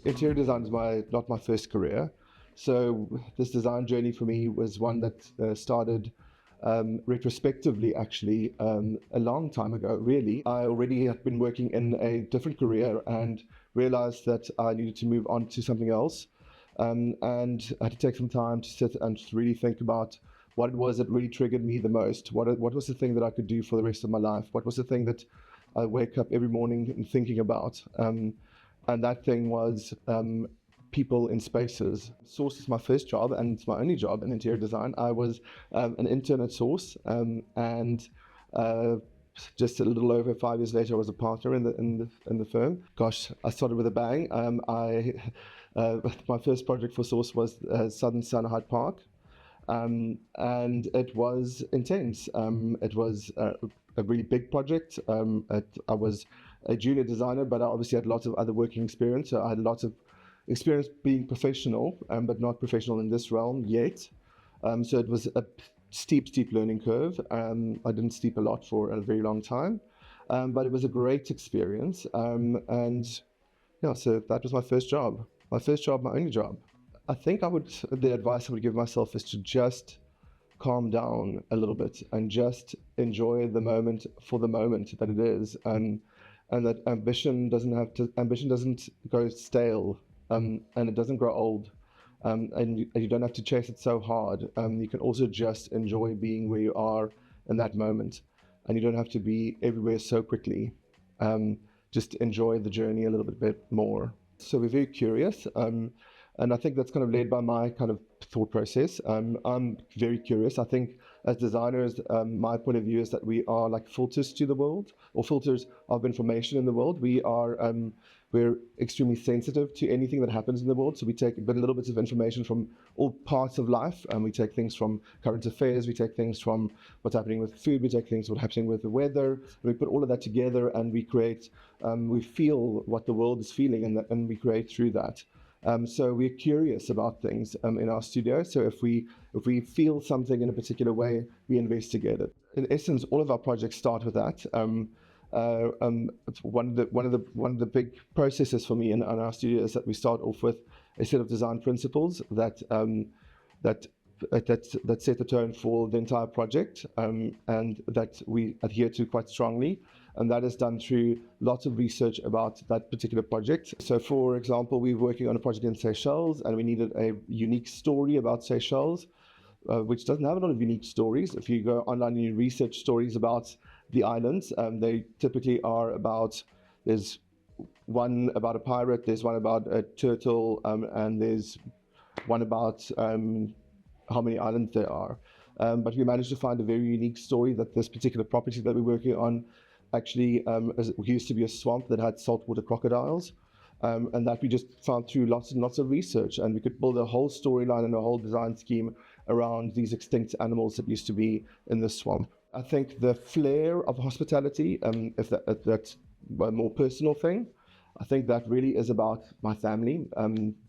Interior design is not my first career. So this design journey for me was one that started retrospectively, actually, a long time ago, really. I already had been working in a different career and realized that I needed to move on to something else. And I had to take some time to sit and really think about what it was that really triggered me the most. What was the thing that I could do for the rest of my life? What was the thing that I wake up every morning and thinking about? And that thing was people in spaces. Source is my first job, and it's my only job in interior design. I was an intern at Source, and just a little over 5 years later, I was a partner in the firm. Gosh, I started with a bang. My first project for Source was Southern Sun Hyde Park, and it was intense. It was a really big project. I was a junior designer, but I obviously had lots of other working experience. So I had lots of experience being professional, but not professional in this realm yet. So it was a steep learning curve. I didn't sleep a lot for a very long time, but it was a great experience. And yeah, so that was my first job. My first job, my only job. I think the advice I would give myself is to just calm down a little bit and just enjoy the moment for the moment that it is. And that ambition doesn't go stale, and it doesn't grow old. And you don't have to chase it so hard. You can also just enjoy being where you are in that moment. And you don't have to be everywhere so quickly. Just enjoy the journey a little bit more. So we're very curious. And I think that's kind of led by my kind of thought process. I'm very curious. I think as designers, my point of view is that we are like filters to the world, or filters of information in the world. We're extremely sensitive to anything that happens in the world. So we take little bits of information from all parts of life, and we take things from current affairs, we take things from what's happening with food, we take things what's happening with the weather, and we put all of that together and we create, we feel what the world is feeling, and we create through that. So we're curious about things in our studio. So if we feel something in a particular way, we investigate it. In essence, all of our projects start with that. One of the big processes for me in our studio is that we start off with a set of design principles that set the tone for the entire project, and that we adhere to quite strongly. And that is done through lots of research about that particular project. So for example, we were working on a project in Seychelles, and we needed a unique story about Seychelles, which doesn't have a lot of unique stories. If you go online and you research stories about the islands, they typically are there's one about a pirate, there's one about a turtle, and there's one about how many islands there are. But we managed to find a very unique story that this particular property that we're working on actually used to be a swamp that had saltwater crocodiles, and that we just found through lots and lots of research, and we could build a whole storyline and a whole design scheme around these extinct animals that used to be in the swamp. I think the flair of hospitality, if that's a more personal thing, I think that really is about my family.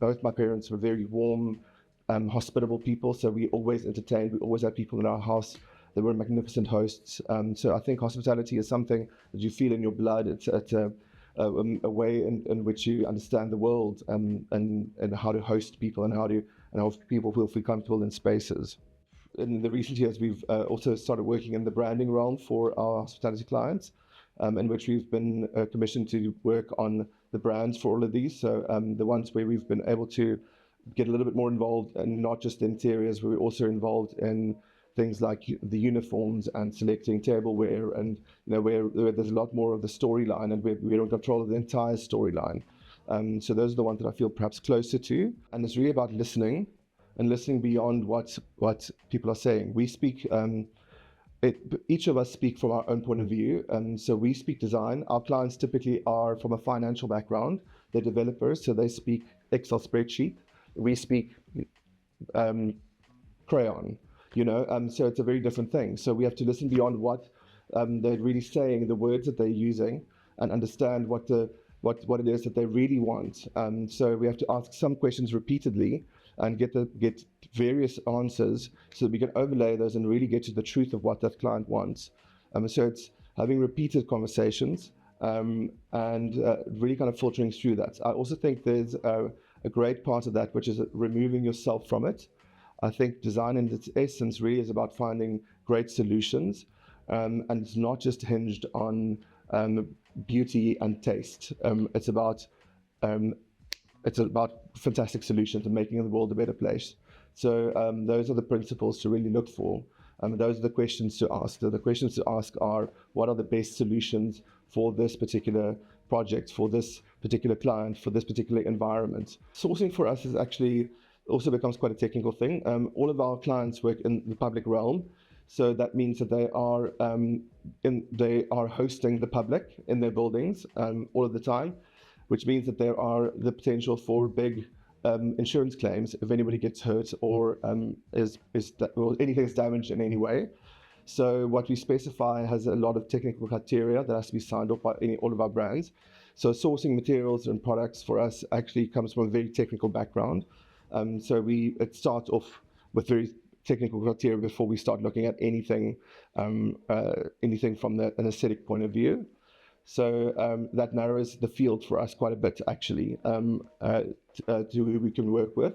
Both my parents were very warm, hospitable people, so we always entertained, we always had people in our house. They were magnificent hosts. So I think hospitality is something that you feel in your blood. It's a way in which you understand the world, and how to host people, and how people will feel comfortable in spaces. In the recent years, we've also started working in the branding realm for our hospitality clients, in which we've been commissioned to work on the brands for all of these. So the ones where we've been able to get a little bit more involved, and not just the interiors, but we're also involved in things like the uniforms and selecting tableware, and where there's a lot more of the storyline, and we're in control of the entire storyline. So those are the ones that I feel perhaps closer to, and it's really about listening, and listening beyond what people are saying. We speak, each of us speak from our own point of view, so we speak design. Our clients typically are from a financial background. They're developers, so they speak Excel spreadsheet. We speak crayon. So it's a very different thing. So we have to listen beyond what they're really saying, the words that they're using, and understand what it is that they really want. So we have to ask some questions repeatedly and get various answers, so that we can overlay those and really get to the truth of what that client wants. So it's having repeated conversations, and really kind of filtering through that. I also think there's a great part of that, which is removing yourself from it. I think design in its essence really is about finding great solutions, and it's not just hinged on beauty and taste. It's about fantastic solutions and making the world a better place. So those are the principles to really look for. Those are the questions to ask. The questions to ask are, what are the best solutions for this particular project, for this particular client, for this particular environment? Sourcing for us is actually also becomes quite a technical thing. All of our clients work in the public realm, so that means that they are hosting the public in their buildings all of the time, which means that there are the potential for big insurance claims if anybody gets hurt or anything is damaged in any way. So what we specify has a lot of technical criteria that has to be signed off by all of our brands. So sourcing materials and products for us actually comes from a very technical background. So it starts off with very technical criteria before we start looking at anything from an aesthetic point of view. So that narrows the field for us quite a bit, actually, to who we can work with.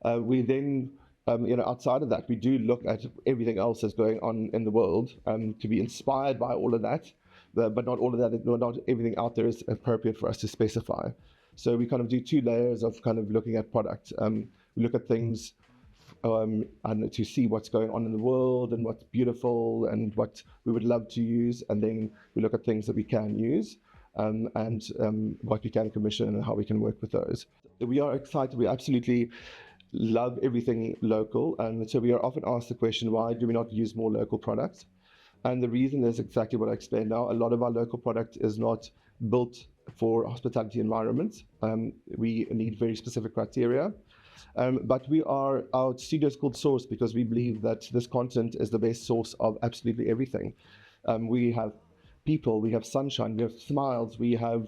We then, outside of that, we do look at everything else that's going on in the world to be inspired by all of that, but not all of that, not everything out there is appropriate for us to specify. So we kind of do two layers of kind of looking at product. We look at things and to see what's going on in the world and what's beautiful and what we would love to use, and then we look at things that we can use and what we can commission and how we can work with those. We are excited. We absolutely love everything local, and so we are often asked the question, why do we not use more local products? And the reason is exactly what I explained now. A lot of our local product is not built for hospitality environments. We need very specific criteria. But our studio is called Source because we believe that this content is the best source of absolutely everything. We have people, we have sunshine, we have smiles, we have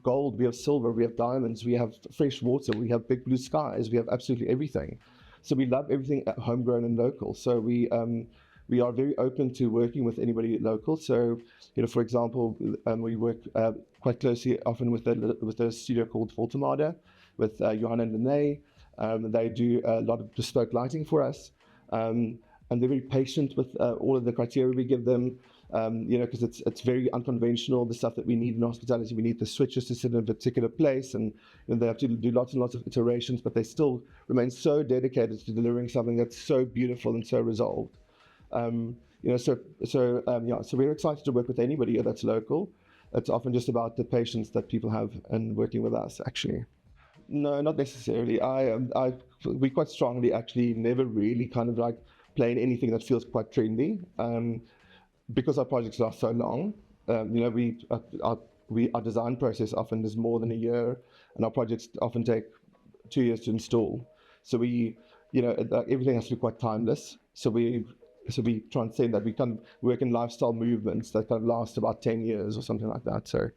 gold, we have silver, we have diamonds, we have fresh water, we have big blue skies, we have absolutely everything. So we love everything homegrown and local. So we are very open to working with anybody local. So, for example, we work quite closely often with a studio called Mardre, with Johan and Lene. They do a lot of bespoke lighting for us. And they're very patient with all of the criteria we give them, because it's very unconventional, the stuff that we need in hospitality. We need the switches to sit in a particular place, and they have to do lots and lots of iterations, but they still remain so dedicated to delivering something that's so beautiful and so resolved. So we're excited to work with anybody that's local. It's often just about the patience that people have in working with us, actually. No, not necessarily. We quite strongly actually never really kind of like play in anything that feels quite trendy, because our projects last so long. Our design process often is more than a year, and our projects often take 2 years to install. So everything has to be quite timeless. So we transcend that. We kind of work in lifestyle movements that kind of last about 10 years or something like that. So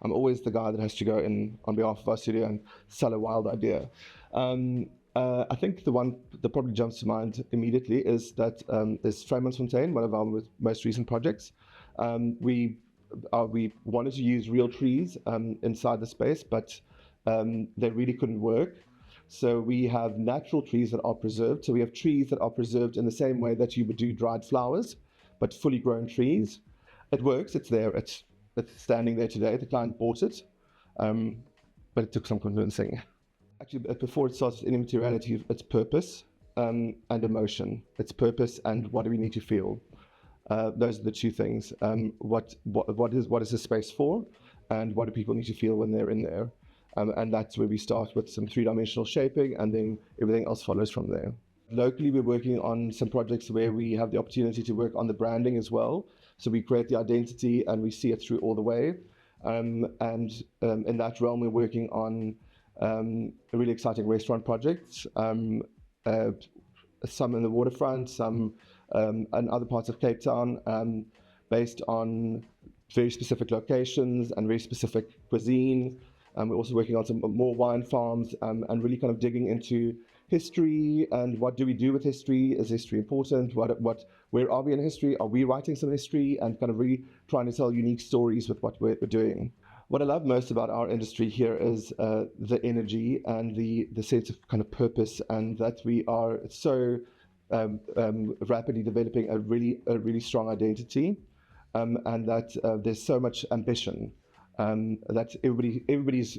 I'm always the guy that has to go in on behalf of our studio and sell a wild idea. I think the one that probably jumps to mind immediately is that is Fontaine, one of our most recent projects. We wanted to use real trees inside the space, but they really couldn't work. So we have natural trees that are preserved. So we have trees that are preserved in the same way that you would do dried flowers, but fully grown trees. It works. It's there. It's standing there today. The client bought it, but it took some convincing. Actually, before it starts with any materiality, it's purpose and emotion. It's purpose and what do we need to feel. Those are the two things. What is the space for, and what do people need to feel when they're in there? And that's where we start with some three-dimensional shaping, and then everything else follows from there. Locally, we're working on some projects where we have the opportunity to work on the branding as well. So we create the identity and we see it through all the way. In that realm, we're working on really exciting restaurant projects, some in the waterfront, some in other parts of Cape Town, based on very specific locations and very specific cuisine. We're also working on some more wine farms and really kind of digging into history and what do we do with history? Is history important? Where are we in history? Are we writing some history? And kind of really trying to tell unique stories with what we're doing. What I love most about our industry here is the energy and the sense of kind of purpose, and that we are so rapidly developing a really strong identity, and that there's so much ambition, that everybody's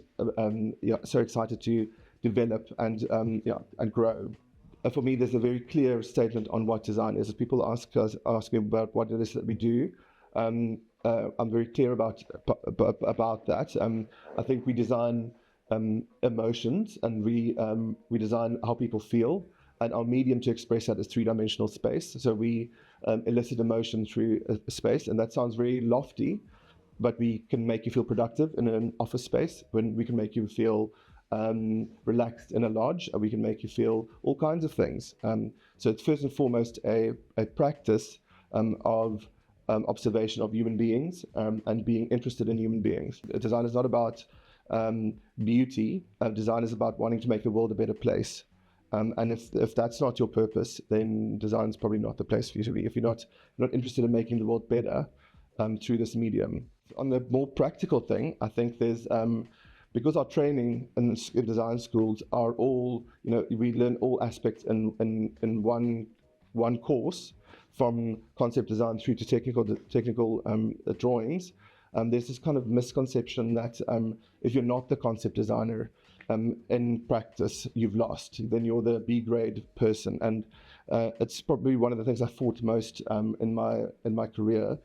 so excited to develop and grow. For me, there's a very clear statement on what design is. If people ask me about what it is that we do, I'm very clear about that. I think we design emotions, and we design how people feel, and our medium to express that is three-dimensional space. So we elicit emotion through a space, and that sounds very lofty, but we can make you feel productive in an office space, when we can make you feel relaxed in a lodge, and we can make you feel all kinds of things. So it's first and foremost a practice of observation of human beings, and being interested in human beings. Design is not about beauty. Design is about wanting to make the world a better place. And if that's not your purpose, then design is probably not the place for you to be. If you're not interested in making the world better through this medium. On the more practical thing, I think there's because our training in design schools are all, we learn all aspects in one course, from concept design through to technical drawings. There's this kind of misconception that if you're not the concept designer, in practice you've lost, then you're the B grade person. And it's probably one of the things I fought most in my career.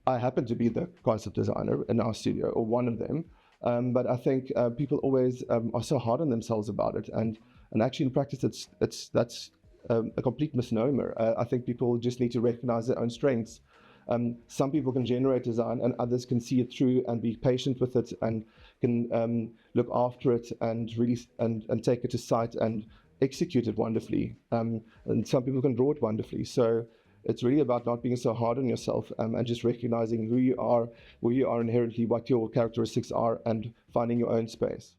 I happen to be the concept designer in our studio, or one of them, but I think people always are so hard on themselves about it, and actually in practice that's a complete misnomer. I think people just need to recognize their own strengths. Some people can generate design, and others can see it through and be patient with it, and can look after it and really and take it to site and execute it wonderfully. And some people can draw it wonderfully. So it's really about not being so hard on yourself, and just recognizing who you are inherently, what your characteristics are, and finding your own space.